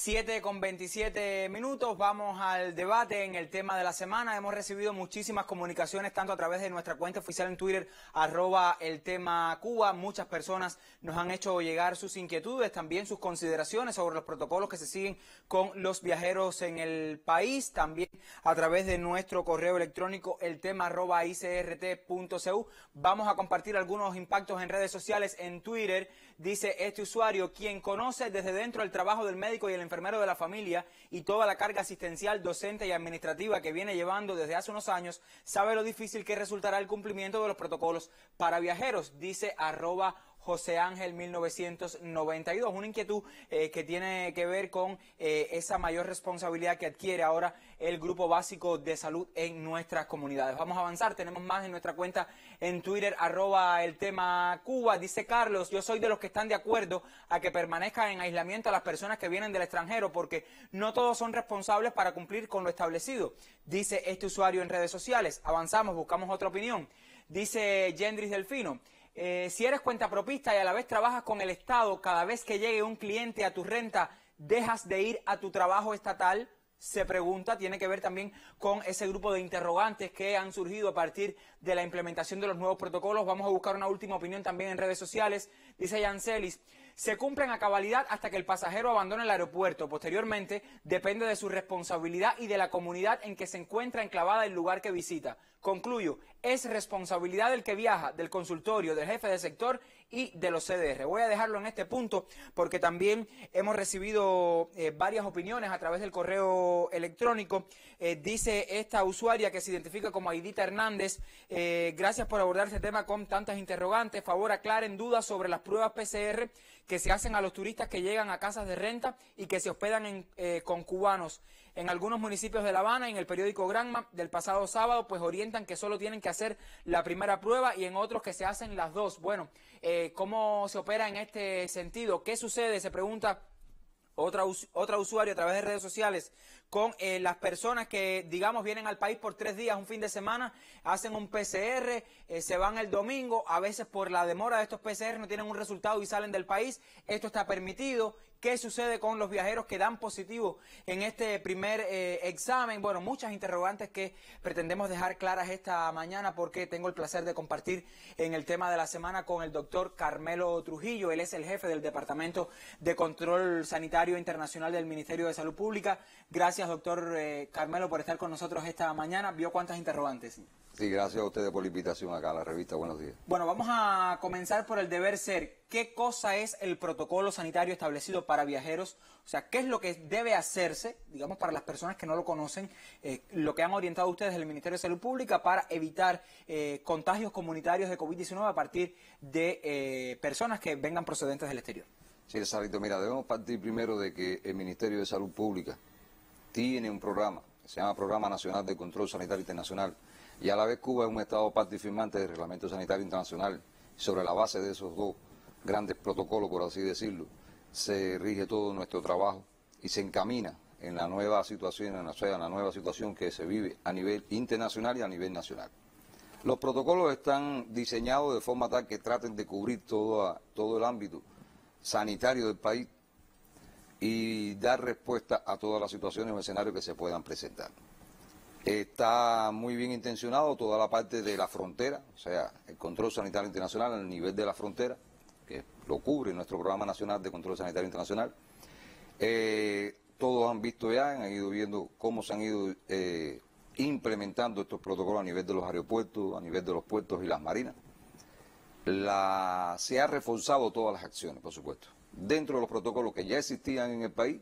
7:27, vamos al debate en el tema de la semana. Hemos recibido muchísimas comunicaciones, tanto a través de nuestra cuenta oficial en Twitter, @eltemacuba. Muchas personas nos han hecho llegar sus inquietudes, también sus consideraciones sobre los protocolos que se siguen con los viajeros en el país. También a través de nuestro correo electrónico, eltema@icrt.cu. Vamos a compartir algunos impactos en redes sociales. En Twitter dice este usuario: quien conoce desde dentro el trabajo del médico y el enfermero de la familia y toda la carga asistencial, docente y administrativa que viene llevando desde hace unos años, sabe lo difícil que resultará el cumplimiento de los protocolos para viajeros, dice José Ángel 1992, una inquietud que tiene que ver con esa mayor responsabilidad que adquiere ahora el Grupo Básico de Salud en nuestras comunidades. Vamos a avanzar, tenemos más en nuestra cuenta en Twitter, @eltemacuba. Dice Carlos: yo soy de los que están de acuerdo a que permanezcan en aislamiento a las personas que vienen del extranjero, porque no todos son responsables para cumplir con lo establecido, dice este usuario en redes sociales. Avanzamos, buscamos otra opinión. Dice Gendris Delfino: si eres cuentapropista y a la vez trabajas con el Estado, cada vez que llegue un cliente a tu renta, ¿dejas de ir a tu trabajo estatal? Se pregunta. Tiene que ver también con ese grupo de interrogantes que han surgido a partir de la implementación de los nuevos protocolos. Vamos a buscar una última opinión también en redes sociales. Dice Yancelis: se cumplen a cabalidad hasta que el pasajero abandone el aeropuerto. Posteriormente, depende de su responsabilidad y de la comunidad en que se encuentra enclavada el lugar que visita. Concluyo, es responsabilidad del que viaja, del consultorio, del jefe de sector y de los CDR. Voy a dejarlo en este punto porque también hemos recibido varias opiniones a través del correo electrónico. Dice esta usuaria, que se identifica como Aidita Hernández: gracias por abordar este tema con tantas interrogantes. Favor, aclaren dudas sobre las pruebas PCR que se hacen a los turistas que llegan a casas de renta y que se hospedan con cubanos. En algunos municipios de La Habana, en el periódico Granma del pasado sábado, pues orientan que solo tienen que hacer la primera prueba, y en otros que se hacen las dos. Bueno, ¿cómo se opera en este sentido? ¿Qué sucede? Se pregunta otra usuaria a través de redes sociales con las personas que, digamos, vienen al país por 3 días, un fin de semana, hacen un PCR, se van el domingo, a veces por la demora de estos PCR no tienen un resultado y salen del país. Esto está permitido. ¿Qué sucede con los viajeros que dan positivo en este primer examen? Bueno, muchas interrogantes que pretendemos dejar claras esta mañana, porque tengo el placer de compartir en el tema de la semana con el doctor Carmelo Trujillo. Él es el jefe del Departamento de Control Sanitario Internacional del Ministerio de Salud Pública. Gracias, doctor Carmelo, por estar con nosotros esta mañana. ¿Vio cuántas interrogantes? Sí, gracias a ustedes por la invitación acá a la revista. Buenos días. Bueno, vamos a comenzar por el deber ser. ¿Qué cosa es el protocolo sanitario establecido para viajeros? O sea, ¿qué es lo que debe hacerse, digamos, para las personas que no lo conocen, lo que han orientado ustedes del Ministerio de Salud Pública para evitar contagios comunitarios de COVID-19 a partir de personas que vengan procedentes del exterior? Sí, Salito, mira, debemos partir primero de que el Ministerio de Salud Pública tiene un programa que se llama Programa Nacional de Control Sanitario Internacional, y a la vez Cuba es un Estado parte y firmante del Reglamento Sanitario Internacional. Sobre la base de esos dos grandes protocolos, por así decirlo, se rige todo nuestro trabajo y se encamina en la nueva situación, en la nueva situación que se vive a nivel internacional y a nivel nacional. Los protocolos están diseñados de forma tal que traten de cubrir todo el ámbito sanitario del país y dar respuesta a todas las situaciones o escenarios que se puedan presentar. Está muy bien intencionado toda la parte de la frontera, o sea, el control sanitario internacional al nivel de la frontera, que lo cubre nuestro Programa Nacional de Control Sanitario Internacional. Todos han visto ya, han ido viendo cómo se han ido implementando estos protocolos a nivel de los aeropuertos, a nivel de los puertos y las marinas. Se ha reforzado todas las acciones, por supuesto. Dentro de los protocolos que ya existían en el país,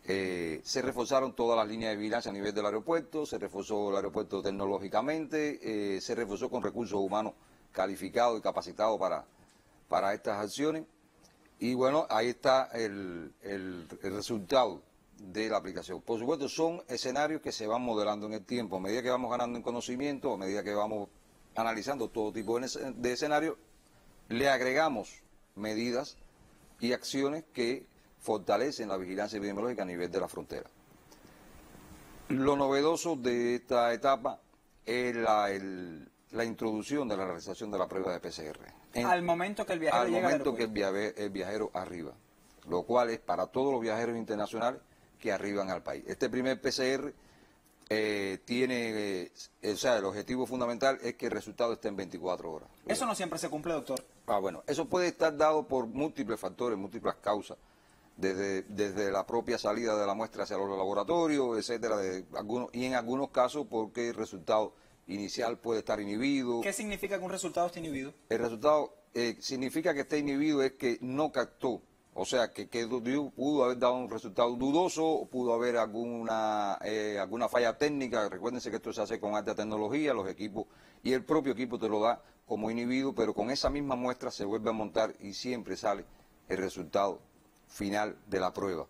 se reforzaron todas las líneas de vigilancia a nivel del aeropuerto, se reforzó el aeropuerto tecnológicamente, se reforzó con recursos humanos calificados y capacitados para estas acciones. Y bueno, ahí está el resultado de la aplicación. Por supuesto, son escenarios que se van modelando en el tiempo. A medida que vamos ganando en conocimiento, a medida que vamos analizando todo tipo de escenarios, le agregamos medidas y acciones que fortalecen la vigilancia epidemiológica a nivel de la frontera. Lo novedoso de esta etapa es la introducción de la realización de la prueba de PCR. Al momento que el viajero llega al aeropuerto. Al momento que el viajero arriba. lo cual es para todos los viajeros internacionales que arriban al país. Este primer PCR o sea, el objetivo fundamental es que el resultado esté en 24 horas. Eso no siempre se cumple, doctor. Bueno, eso puede estar dado por múltiples factores, múltiples causas, desde la propia salida de la muestra hacia los laboratorios, etcétera, y en algunos casos porque el resultado inicial puede estar inhibido. ¿Qué significa que un resultado esté inhibido? El resultado significa que esté inhibido es que no captó, o sea, que pudo haber dado un resultado dudoso, o pudo haber alguna falla técnica. Recuérdense que esto se hace con alta tecnología, los equipos, y el propio equipo te lo da como inhibido, pero con esa misma muestra se vuelve a montar y siempre sale el resultado final de la prueba.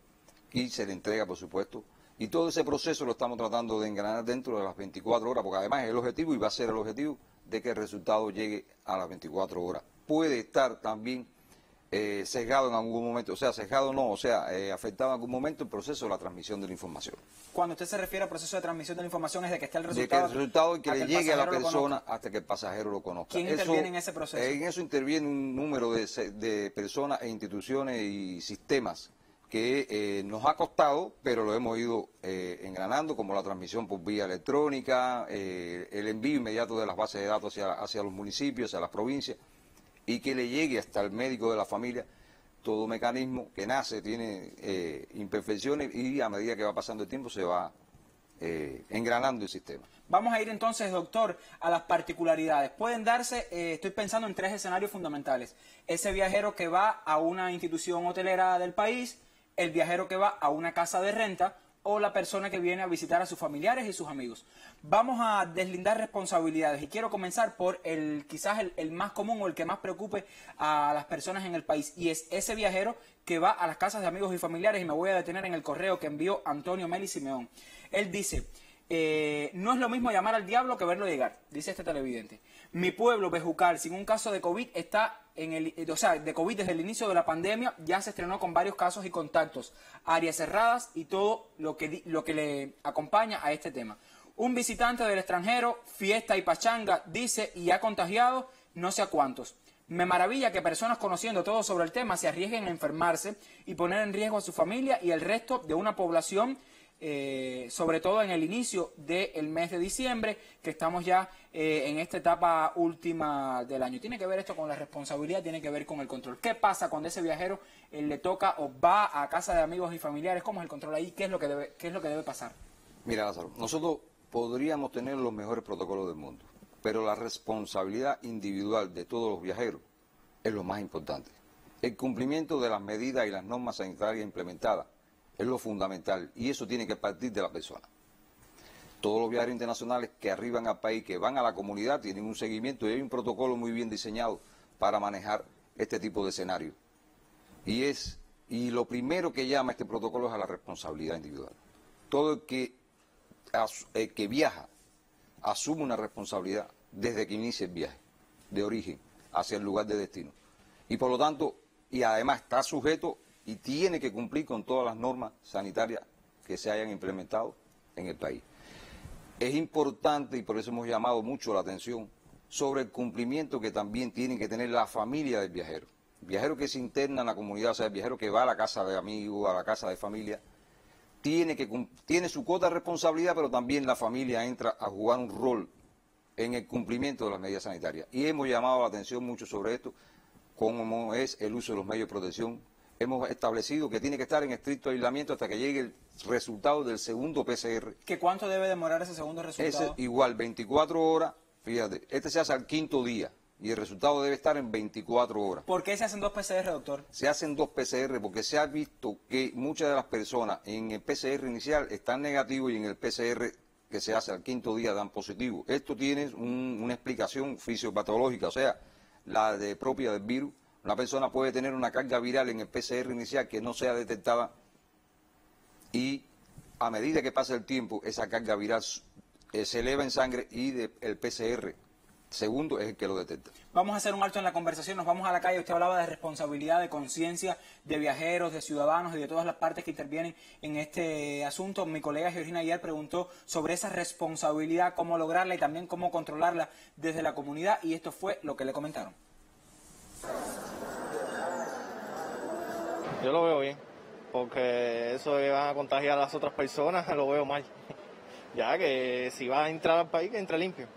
Y se le entrega, por supuesto, y todo ese proceso lo estamos tratando de engranar dentro de las 24 horas, porque además es el objetivo y va a ser el objetivo de que el resultado llegue a las 24 horas. Puede estar también sesgado en algún momento, o sea, sesgado no, o sea, afectado en algún momento el proceso de la transmisión de la información. Cuando usted se refiere al proceso de transmisión de la información es de que esté el resultado. De que el resultado y que le llegue a la persona hasta que el pasajero lo conozca. ¿Quién interviene en ese proceso? En eso interviene un número de personas e instituciones y sistemas que nos ha costado, pero lo hemos ido engranando, como la transmisión por vía electrónica, el envío inmediato de las bases de datos hacia los municipios, hacia las provincias, y que le llegue hasta el médico de la familia. Todo mecanismo que nace tiene imperfecciones y a medida que va pasando el tiempo se va engranando el sistema. Vamos a ir entonces, doctor, a las particularidades. Pueden darse, estoy pensando en 3 escenarios fundamentales. Ese viajero que va a una institución hotelera del país, el viajero que va a una casa de renta o la persona que viene a visitar a sus familiares y sus amigos. Vamos a deslindar responsabilidades y quiero comenzar por quizás el más común o el que más preocupe a las personas en el país, y es ese viajero que va a las casas de amigos y familiares, y me voy a detener en el correo que envió Antonio Meli Simeón. Él dice: no es lo mismo llamar al diablo que verlo llegar, dice este televidente. Mi pueblo, Bejucal, sin un caso de COVID, está de COVID desde el inicio de la pandemia, ya se estrenó con varios casos y contactos, áreas cerradas y todo lo que le acompaña a este tema. Un visitante del extranjero, fiesta y pachanga, dice, y ha contagiado no sé a cuántos. Me maravilla que personas conociendo todo sobre el tema se arriesguen a enfermarse y poner en riesgo a su familia y el resto de una población, sobre todo en el inicio del mes de diciembre, que estamos ya en esta etapa última del año. ¿Tiene que ver esto con la responsabilidad? ¿Tiene que ver con el control? ¿Qué pasa cuando ese viajero le toca o va a casa de amigos y familiares? ¿Cómo es el control ahí? ¿Qué es lo que debe pasar? Mira, Lázaro, nosotros podríamos tener los mejores protocolos del mundo, pero la responsabilidad individual de todos los viajeros es lo más importante. El cumplimiento de las medidas y las normas sanitarias implementadas es lo fundamental, y eso tiene que partir de la persona. Todos los viajeros internacionales que arriban al país, que van a la comunidad, tienen un seguimiento y hay un protocolo muy bien diseñado para manejar este tipo de escenario. Y lo primero que llama este protocolo es a la responsabilidad individual. Todo el que viaja asume una responsabilidad desde que inicia el viaje, de origen hacia el lugar de destino. Y por lo tanto, y además está sujeto y tiene que cumplir con todas las normas sanitarias que se hayan implementado en el país. Es importante, y por eso hemos llamado mucho la atención, sobre el cumplimiento que también tiene que tener la familia del viajero. El viajero que se interna en la comunidad, o sea, el viajero que va a la casa de amigos, a la casa de familia, tiene su cuota de responsabilidad, pero también la familia entra a jugar un rol en el cumplimiento de las medidas sanitarias. Y hemos llamado la atención mucho sobre esto, como es el uso de los medios de protección. Hemos establecido que tiene que estar en estricto aislamiento hasta que llegue el resultado del segundo PCR. ¿Qué cuánto debe demorar ese segundo resultado? Es igual, 24 horas, fíjate, este se hace al 5.º día y el resultado debe estar en 24 horas. ¿Por qué se hacen 2 PCR, doctor? Se hacen 2 PCR porque se ha visto que muchas de las personas en el PCR inicial están negativos y en el PCR que se hace al 5.º día dan positivo. Esto tiene una explicación fisiopatológica, o sea, la propia del virus. Una persona puede tener una carga viral en el PCR inicial que no sea detectada y a medida que pasa el tiempo esa carga viral se eleva en sangre y el PCR segundo es el que lo detecta. Vamos a hacer un alto en la conversación, nos vamos a la calle. Usted hablaba de responsabilidad, de conciencia de viajeros, de ciudadanos y de todas las partes que intervienen en este asunto. Mi colega Georgina ayer preguntó sobre esa responsabilidad, cómo lograrla y también cómo controlarla desde la comunidad, y esto fue lo que le comentaron. Yo lo veo bien, porque eso de que van a contagiar a las otras personas lo veo mal. Ya que si va a entrar al país, que entre limpio,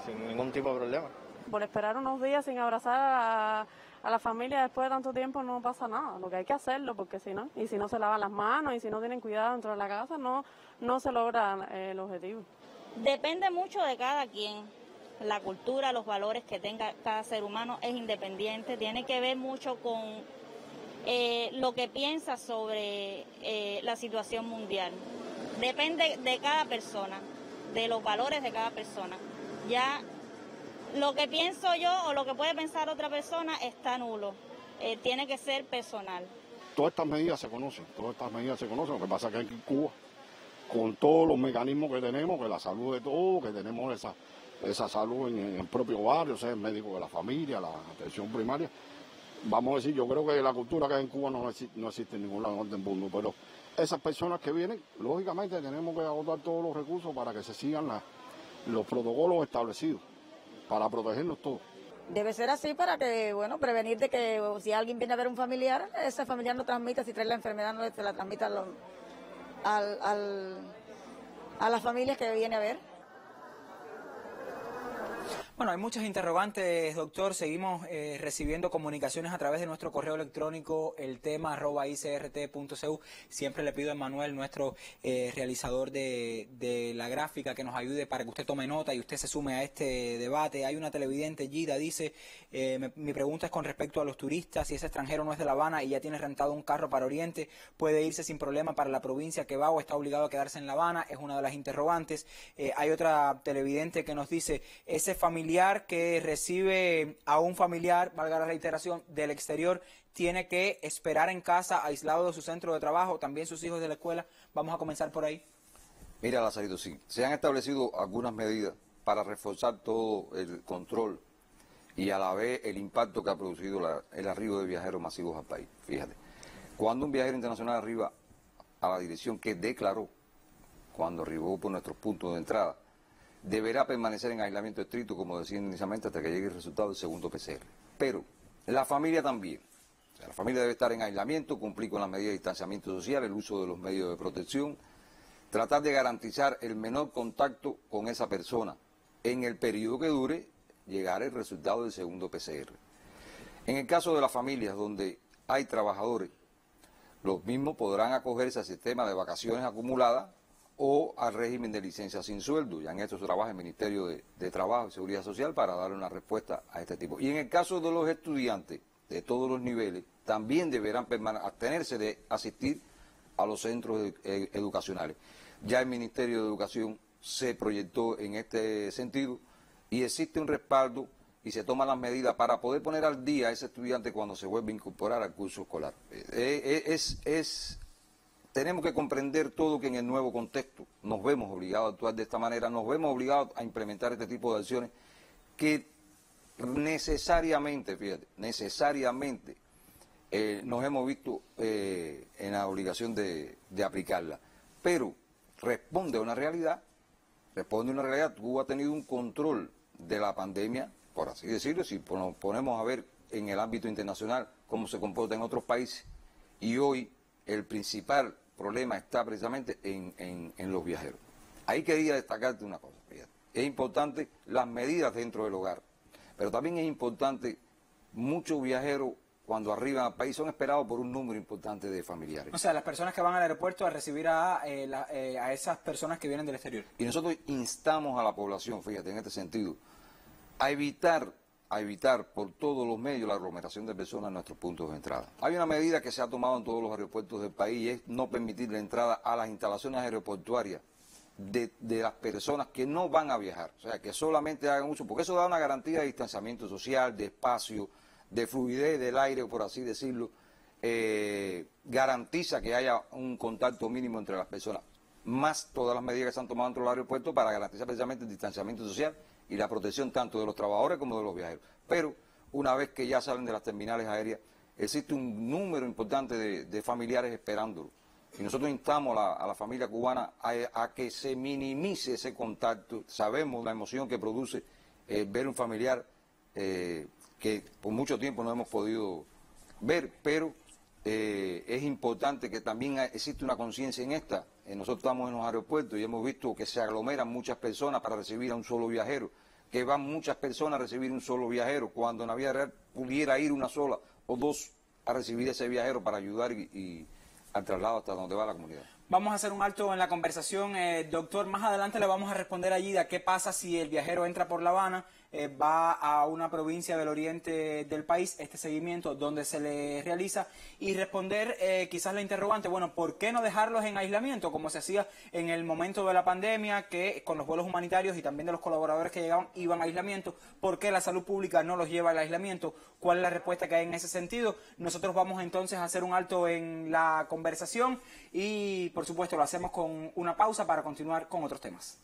sin ningún tipo de problema. Por esperar unos días sin abrazar a la familia después de tanto tiempo no pasa nada. Lo que hay que hacerlo, porque si no, y si no se lavan las manos y si no tienen cuidado dentro de la casa, no se logra el objetivo. Depende mucho de cada quien. La cultura, los valores que tenga cada ser humano es independiente. Tiene que ver mucho con lo que piensa sobre la situación mundial. Depende de cada persona, de los valores de cada persona. Ya lo que pienso yo o lo que puede pensar otra persona está nulo. Tiene que ser personal. Todas estas medidas se conocen, Lo que pasa es que aquí en Cuba, con todos los mecanismos que tenemos, que la salud de todos, que tenemos esa salud en el propio barrio, sea el médico de la familia, la atención primaria, vamos a decir, yo creo que la cultura que hay en Cuba no existe en ningún lado del mundo, pero esas personas que vienen, lógicamente tenemos que agotar todos los recursos para que se sigan los protocolos establecidos, para protegernos todos. Debe ser así para que, bueno, prevenir de que si alguien viene a ver un familiar, ese familiar no transmita, si trae la enfermedad, no se la transmita a las familias que viene a ver. Bueno, hay muchas interrogantes, doctor. Seguimos recibiendo comunicaciones a través de nuestro correo electrónico, eltema@icrt.cu. Siempre le pido a Manuel, nuestro realizador de la gráfica, que nos ayude para que usted tome nota y usted se sume a este debate. Hay una televidente, Gida, dice, mi pregunta es con respecto a los turistas. Si ese extranjero no es de La Habana y ya tiene rentado un carro para Oriente, ¿puede irse sin problema para la provincia que va o está obligado a quedarse en La Habana? Es una de las interrogantes. Hay otra televidente que nos dice, ese familiar que recibe a un familiar, valga la reiteración, del exterior, tiene que esperar en casa, aislado de su centro de trabajo, también sus hijos de la escuela. Vamos a comenzar por ahí. Mira, Lazarito, sí, se han establecido algunas medidas para reforzar todo el control y a la vez el impacto que ha producido el arribo de viajeros masivos al país. Fíjate, cuando un viajero internacional arriba a la dirección que declaró, cuando arribó por nuestros puntos de entrada, deberá permanecer en aislamiento estricto, como decía inicialmente, hasta que llegue el resultado del segundo PCR. Pero la familia también. O sea, la familia debe estar en aislamiento, cumplir con las medidas de distanciamiento social, el uso de los medios de protección, tratar de garantizar el menor contacto con esa persona en el periodo que dure llegar el resultado del segundo PCR. En el caso de las familias donde hay trabajadores, los mismos podrán acogerse al sistema de vacaciones acumuladas o al régimen de licencia sin sueldo. Ya en esto trabaja el Ministerio de Trabajo y Seguridad Social para darle una respuesta a este tipo. Y en el caso de los estudiantes de todos los niveles, también deberán abstenerse de asistir a los centros educacionales. Ya el Ministerio de Educación se proyectó en este sentido y existe un respaldo y se toman las medidas para poder poner al día a ese estudiante cuando se vuelve a incorporar al curso escolar. Tenemos que comprender todo que en el nuevo contexto nos vemos obligados a actuar de esta manera, nos vemos obligados a implementar este tipo de acciones que necesariamente, fíjate, nos hemos visto en la obligación de aplicarla. Pero responde a una realidad, Cuba ha tenido un control de la pandemia, por así decirlo, si nos ponemos a ver en el ámbito internacional cómo se comporta en otros países, y hoy el principal problema está precisamente en los viajeros. Ahí quería destacarte una cosa, fíjate. Es importante las medidas dentro del hogar, pero también es importante muchos viajeros cuando arriban al país son esperados por un número importante de familiares. O sea, las personas que van al aeropuerto a recibir a esas personas que vienen del exterior. Y nosotros instamos a la población, fíjate, en este sentido, a evitar por todos los medios la aglomeración de personas en nuestros puntos de entrada. Hay una medida que se ha tomado en todos los aeropuertos del país y es no permitir la entrada a las instalaciones aeroportuarias de las personas que no van a viajar, o sea, que solamente hagan uso, porque eso da una garantía de distanciamiento social, de espacio, de fluidez del aire, por así decirlo, garantiza que haya un contacto mínimo entre las personas, más todas las medidas que se han tomado dentro del aeropuerto para garantizar precisamente el distanciamiento social y la protección tanto de los trabajadores como de los viajeros. Pero una vez que ya salen de las terminales aéreas, existe un número importante de familiares esperándolo. Y nosotros instamos a la familia cubana a que se minimice ese contacto. Sabemos la emoción que produce ver un familiar que por mucho tiempo no hemos podido ver, pero es importante que también existe una conciencia en esta. Nosotros estamos en los aeropuertos y hemos visto que se aglomeran muchas personas para recibir a un solo viajero, que van muchas personas a recibir un solo viajero, cuando en la vida real pudiera ir una sola o dos a recibir ese viajero para ayudar y al traslado hasta donde va la comunidad. Vamos a hacer un alto en la conversación. Doctor, más adelante le vamos a responder allí de qué pasa si el viajero entra por La Habana, va a una provincia del oriente del país, este seguimiento, donde se le realiza, y responder quizás la interrogante, bueno, ¿por qué no dejarlos en aislamiento, como se hacía en el momento de la pandemia, que con los vuelos humanitarios y también de los colaboradores que llegaban iban a aislamiento? ¿Por qué la salud pública no los lleva al aislamiento? ¿Cuál es la respuesta que hay en ese sentido? Nosotros vamos entonces a hacer un alto en la conversación y, por supuesto, lo hacemos con una pausa para continuar con otros temas.